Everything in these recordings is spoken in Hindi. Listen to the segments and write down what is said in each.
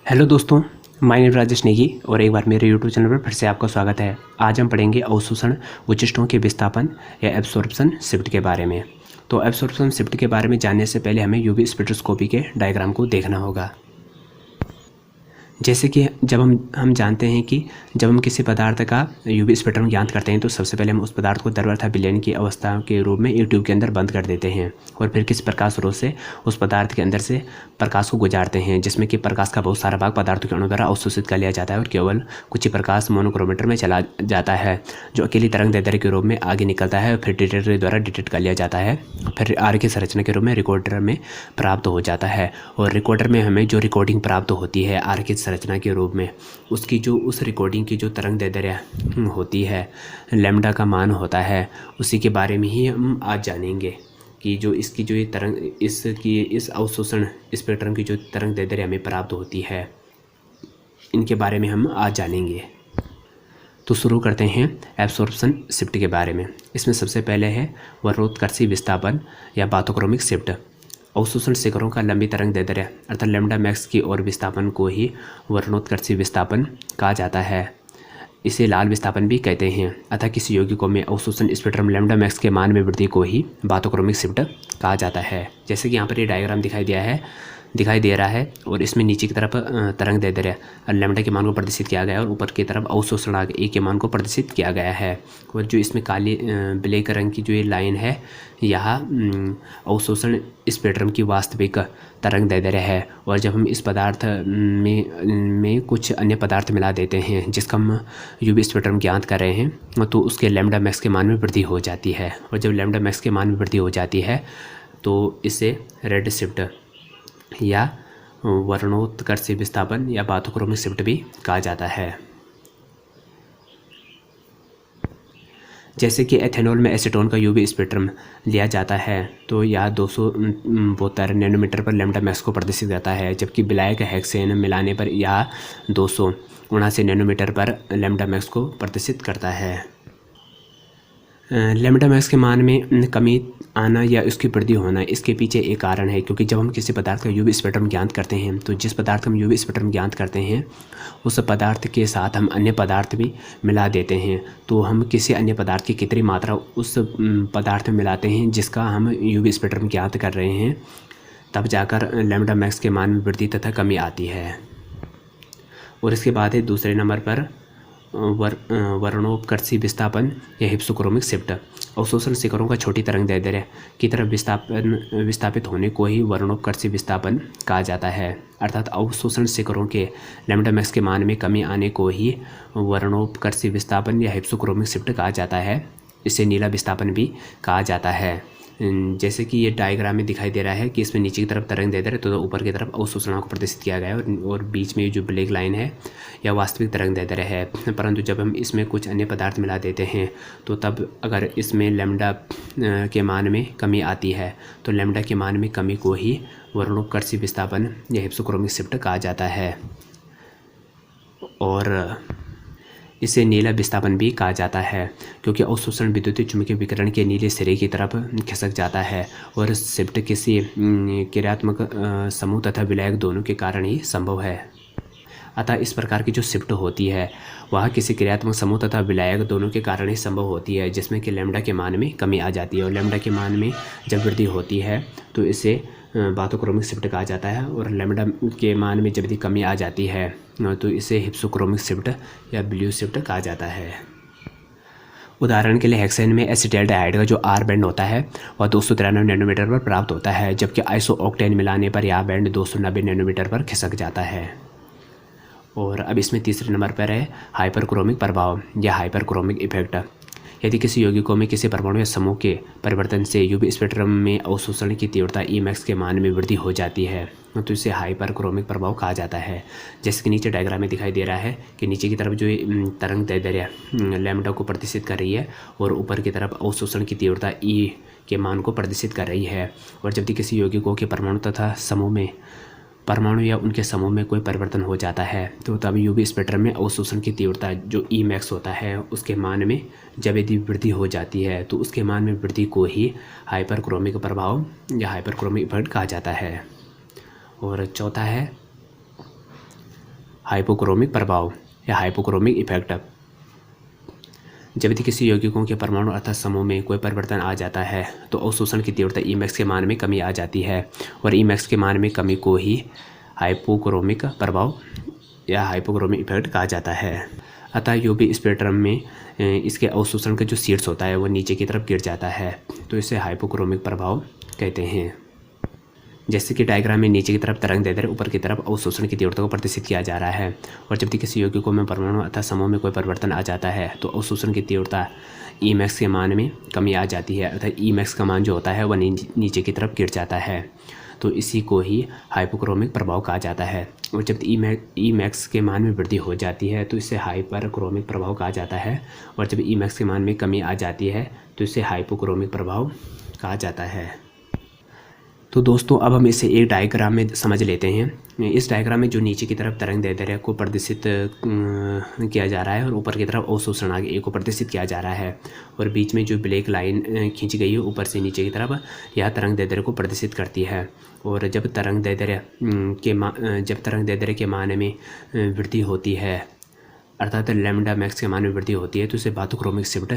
हेलो दोस्तों, माय नेम राजेश नेगी और एक बार मेरे यूट्यूब चैनल पर फिर से आपका स्वागत है। आज हम पढ़ेंगे अवशोषण उच्चिष्टों के विस्थापन या एब्सॉर्प्शन शिफ्ट के बारे में। तो एब्सॉर्प्शन शिफ्ट के बारे में जानने से पहले हमें यूवी स्पेक्ट्रोस्कोपी के डायग्राम को देखना होगा। जैसे कि जब हम जानते हैं कि जब हम किसी पदार्थ का यूवी स्पेक्ट्रम ज्ञात करते हैं तो सबसे पहले हम उस पदार्थ को दरवर्था विलयन की अवस्था के रूप में एक ट्यूब के अंदर बंद कर देते हैं और फिर किसी प्रकाश स्रोत से उस पदार्थ के अंदर से प्रकाश को गुजारते हैं, जिसमें कि प्रकाश का बहुत सारा भाग पदार्थों के अणु द्वारा अवशोषित कर लिया जाता है और केवल कुछ ही प्रकाश मोनोक्रोमीटर में चला जाता है, जो अकेली तरंग दैर्ध्य के रूप में आगे निकलता है और फिर डिटेक्टर द्वारा डिटेक्ट कर लिया जाता है। फिर आर की संरचना के रूप में रिकॉर्डर में प्राप्त हो जाता है और रिकॉर्डर में हमें जो रिकॉर्डिंग प्राप्त होती है आर की संरचना के रूप में, उसकी जो उस रिकॉर्डिंग की जो तरंग दैर्ध्य होती है, लैम्डा का मान होता है, उसी के बारे में ही हम आज जानेंगे कि जो इसकी जो ये तरंग इस अवशोषण स्पेक्ट्रम की जो तरंग दैर्ध्य हमें प्राप्त होती है, इनके बारे में हम आज जानेंगे। तो शुरू करते हैं एब्सॉर्प्शन शिफ्ट के बारे में। इसमें सबसे पहले है वर्णोत्कर्षी विस्थापन या बाथोक्रोमिक शिफ्ट। अवशोषण शिखरों का लंबी तरंग दैर्ध्य अर्थात लैम्डा मैक्स की ओर विस्थापन को ही वर्णोत्कर्षी विस्थापन कहा जाता है। इसे लाल विस्थापन भी कहते हैं। अतः किसी यौगिकों में अवशोषण स्पेक्ट्रम लैम्डा मैक्स के मान में वृद्धि को ही बाथोक्रोमिक शिफ्ट कहा जाता है। जैसे कि यहाँ पर ये डायग्राम दिखाई दे रहा है और इसमें नीचे की तरफ तरंग दैर्ध्य लैम्डा के मान को प्रदर्शित किया गया है और ऊपर की तरफ अवशोषणांक ए के मान को प्रदर्शित किया गया है। और जो इसमें काली ब्लैक रंग की जो ये लाइन है, यह अवशोषण स्पेक्ट्रम की वास्तविक तरंग दैर्ध्य है। और जब हम इस पदार्थ में कुछ अन्य पदार्थ मिला देते हैं जिसका हम यूवी स्पेक्ट्रम ज्ञात कर रहे हैं, तो उसके लैम्डा मैक्स के मान में वृद्धि हो जाती है। और जब लैम्डा मैक्स के मान में वृद्धि हो जाती है तो इसे रेड शिफ्ट या वर्णोत्कर्षी विस्थापन या बाथोक्रोमिक शिफ्ट भी कहा जाता है। जैसे कि एथेनॉल में एसीटोन का यूवी स्पेक्ट्रम लिया जाता है तो यह 272 नैनोमीटर पर लैम्डा मैक्स को प्रदर्शित करता है, जबकि विलायक हेक्सेन मिलाने पर यह 279 नैनोमीटर पर लैम्डा मैक्स को प्रदर्शित करता है। लैम्डा मैक्स के मान में कमी आना या उसकी वृद्धि होना, इसके पीछे एक कारण है, क्योंकि जब हम किसी पदार्थ का यूवी स्पेक्ट्रम ज्ञात करते हैं तो जिस पदार्थ का हम यूवी स्पेक्ट्रम ज्ञात करते हैं उस पदार्थ के साथ हम अन्य पदार्थ भी मिला देते हैं। तो हम किसी अन्य पदार्थ की कितनी मात्रा उस पदार्थ में मिलाते हैं जिसका हम यूवी स्पेक्ट्रम ज्ञात कर रहे हैं, तब जाकर लैम्डा मैक्स के मान में वृद्धि तथा कमी आती है। और इसके बाद है दूसरे नंबर पर वर्णोत्कर्षी विस्थापन या हिप्सोक्रोमिक शिफ्ट। अवशोषण शिखरों का छोटी तरंग दैर्ध्य की तरफ विस्थापित होने को ही वर्णोत्कर्षी विस्थापन कहा जाता है। अर्थात अवशोषण शिखरों के लैम्डा मैक्स के मान में कमी आने को ही वर्णोत्कर्षी विस्थापन या हिप्सोक्रोमिक शिफ्ट कहा जाता है। इसे नीला विस्थापन भी कहा जाता है। जैसे कि ये डायग्राम में दिखाई दे रहा है कि इसमें नीचे की तरफ तरंग दैर्ध्य तो ऊपर की तरफ अवशोषणों को प्रदर्शित किया गया है और बीच में जो ब्लैक लाइन है यह वास्तविक तरंग दैर्ध्य है। परंतु जब हम इसमें कुछ अन्य पदार्थ मिला देते हैं तो तब अगर इसमें लैम्डा के मान में कमी आती है तो लैम्डा के मान में कमी को ही वर्णोत्कर्षी विस्थापन या हिप्सोक्रोमिक शिफ्ट कहा जाता है। और इसे नीला विस्थापन भी कहा जाता है, क्योंकि अवशोषण विद्युतीय चुंबकीय विकिरण के नीले सिरे की तरफ खिसक जाता है और शिफ्ट किसी क्रियात्मक समूह तथा विलायक दोनों के कारण ही संभव है। अतः इस प्रकार की जो शिफ्ट होती है वह किसी क्रियात्मक समूह तथा विलायक दोनों के कारण ही संभव होती है, जिसमें कि लैम्डा के मान में कमी आ जाती है। और लैम्डा के मान में जब वृद्धि होती है तो इसे बाथोक्रोमिक शिफ्ट कहा जाता है और लैम्डा के मान में जब भी कमी आ जाती है तो इसे हिप्सोक्रोमिक शिफ्ट या ब्लू शिफ्ट कहा जाता है। उदाहरण के लिए हेक्सेन में एसिटाल्डिहाइड का जो आर बैंड होता है वह 293 नैनोमीटर पर प्राप्त होता है, जबकि आइसोऑक्टेन मिलाने पर यह बैंड 290 नैनोमीटर पर खिसक जाता है। और अब इसमें तीसरे नंबर पर है हाइपरक्रोमिक प्रभाव या हाइपरक्रोमिक इफेक्ट। यदि किसी यौगिकों में किसी परमाणु या समूह के परिवर्तन से यूवी स्पेक्ट्रम में अवशोषण की तीव्रता ई मैक्स के मान में वृद्धि हो जाती है तो इसे हाइपरक्रोमिक प्रभाव कहा जाता है। जैसे कि नीचे डायग्राम में दिखाई दे रहा है कि नीचे की तरफ जो तरंग दैर्ध्य लैम्डा को प्रदर्शित कर रही है और ऊपर की तरफ अवशोषण की तीव्रता ई के मान को प्रदर्शित कर रही है। और जब किसी यौगिकों के परमाणु या उनके समूह में कोई परिवर्तन हो जाता है तो तब यूवी स्पेक्ट्रम में अवशोषण की तीव्रता जो ई मैक्स होता है उसके मान में जब यदि वृद्धि हो जाती है तो उसके मान में वृद्धि को ही हाइपरक्रोमिक प्रभाव या हाइपरक्रोमिक इफेक्ट कहा जाता है। और चौथा है हाइपोक्रोमिक प्रभाव या हाइपोक्रोमिक इफेक्ट। जब यदि किसी यौगिकों के परमाणु अर्थात समूह में कोई परिवर्तन आ जाता है तो अवशोषण की तीव्रता Emax के मान में कमी आ जाती है और Emax के मान में कमी को ही हाइपोक्रोमिक प्रभाव या हाइपोक्रोमिक इफेक्ट कहा जाता है। अतः यूवी स्पेक्ट्रम में इसके अवशोषण का जो शीर्ष होता है वो नीचे की तरफ गिर जाता है, तो इसे हाइपोक्रोमिक प्रभाव कहते हैं। जैसे कि डायग्राम में नीचे की तरफ तरंग दैर्ध्य, ऊपर की तरफ अवशोषण की तीव्रता को प्रदर्शित किया जा रहा है। और जब किसी यौगिकों में परमाणु अथवा समूह में कोई परिवर्तन आ जाता है तो अवशोषण की तीव्रता Emax के मान में कमी आ जाती है, अर्थात Emax का मान जो होता है वह नीचे की तरफ गिर जाता है, तो इसी को ही हाइपोक्रोमिक प्रभाव कहा जाता है। और जब Emax के मान में वृद्धि हो जाती है तो इसे हाइपरक्रोमिक प्रभाव कहा जाता है, और जब Emax के मान में कमी आ जाती है तो इसे हाइपोक्रोमिक प्रभाव कहा जाता है। तो दोस्तों अब हम इसे एक डायग्राम में समझ लेते हैं। इस डायग्राम में जो नीचे की तरफ तरंग दैर्ध्य को प्रदर्शित किया जा रहा है और ऊपर की तरफ अवशोषण आगे ए को प्रदर्शित किया जा रहा है, और बीच में जो ब्लैक लाइन खींची गई है ऊपर से नीचे की तरफ, यह तरंग दैर्ध्य को प्रदर्शित करती है। और जब तरंग दैर्ध्य के मान में वृद्धि होती है अर्थात लैम्डा मैक्स के मान में वृद्धि होती है तो इसे बाथोक्रोमिक शिफ्ट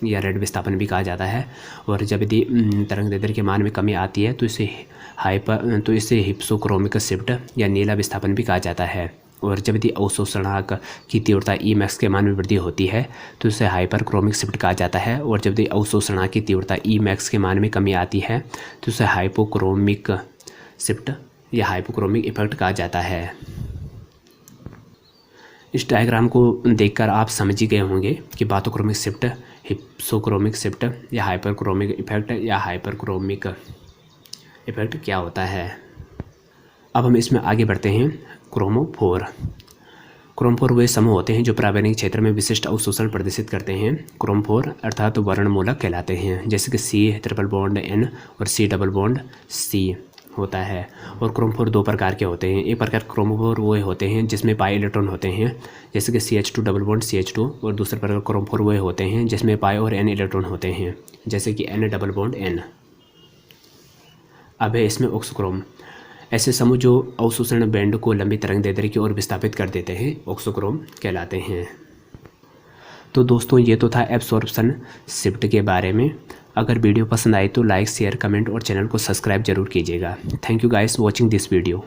या रेड विस्थापन भी कहा जाता है। और जब यदि तरंग दैर्ध्य के मान में कमी आती है तो इसे हिप्सोक्रोमिक शिफ्ट या नीला विस्थापन भी कहा जाता है। और जब यदि अवशोषणांक की तीव्रता Emax के मान में वृद्धि होती है तो इसे हाइपरक्रोमिक शिफ्ट कहा जाता है। और जब यदि अवशोषणांक की तीव्रता Emax के मान में कमी आती है तो इसे हाइपोक्रोमिक शिफ्ट या हाइपोक्रोमिक इफेक्ट कहा जाता है। इस डायग्राम को देखकर आप समझ ही गए होंगे कि बाथोक्रोमिक शिफ्ट, हिप्सोक्रोमिक शिफ्ट या हाइपरक्रोमिक इफेक्ट या हाइपरक्रोमिक इफेक्ट क्या होता है। अब हम इसमें आगे बढ़ते हैं। क्रोमोफोर वे समूह होते हैं जो प्रावरणिक क्षेत्र में विशिष्ट अवशोषण प्रदर्शित करते हैं। क्रोमोफोर अर्थात वर्णमूलक कहलाते हैं, जैसे कि C≡N और C≡C होता है। और क्रोमोफोर दो प्रकार के होते हैं। एक प्रकार क्रोमोफोर वो होते हैं जिसमें पाई इलेक्ट्रॉन होते हैं, जैसे कि CH2 और दूसरे प्रकार क्रोमोफोर वो होते हैं जिसमें पाई और N इलेक्ट्रॉन होते हैं, जैसे कि N≡N। अब है इसमें ऑक्सोक्रोम। ऐसे समूह जो अवशोषण बैंड को लंबी तरंग दैर्ध्य की ओर विस्थापित कर देते हैं ऑक्सोक्रोम कहलाते हैं। तो दोस्तों ये तो था एब्सॉर्प्शन शिफ्ट के बारे में। अगर वीडियो पसंद आए तो लाइक, शेयर, कमेंट और चैनल को सब्सक्राइब जरूर कीजिएगा। Thank you guys watching this video.